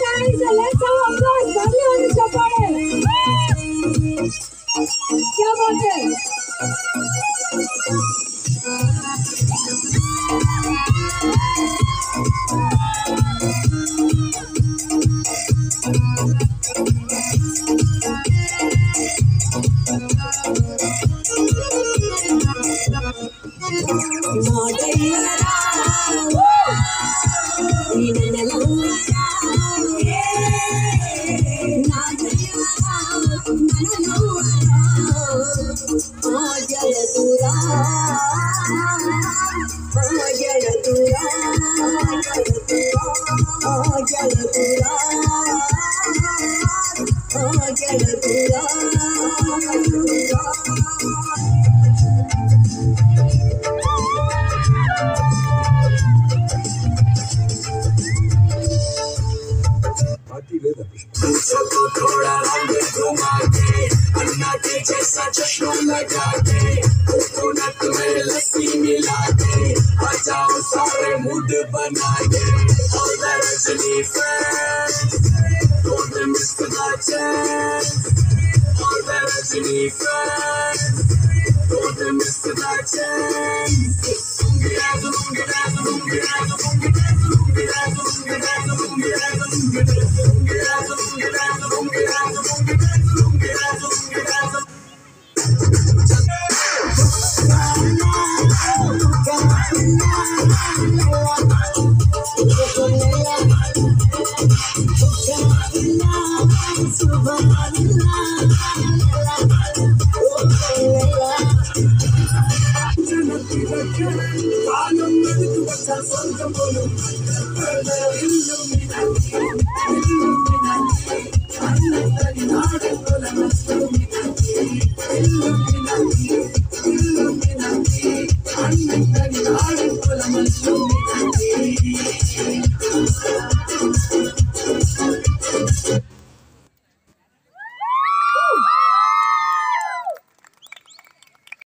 guys, let's have applause. Everyone is supporting. क्या बात है? थोड़ा रंग घुमा के अन्ना के जैसा चश्मा लगा के कोकोनट में लस्सी मिला के आ जाओ सारे मूड बना के all the Rajini fans don't miss the chance all the Rajini fans don't miss the chance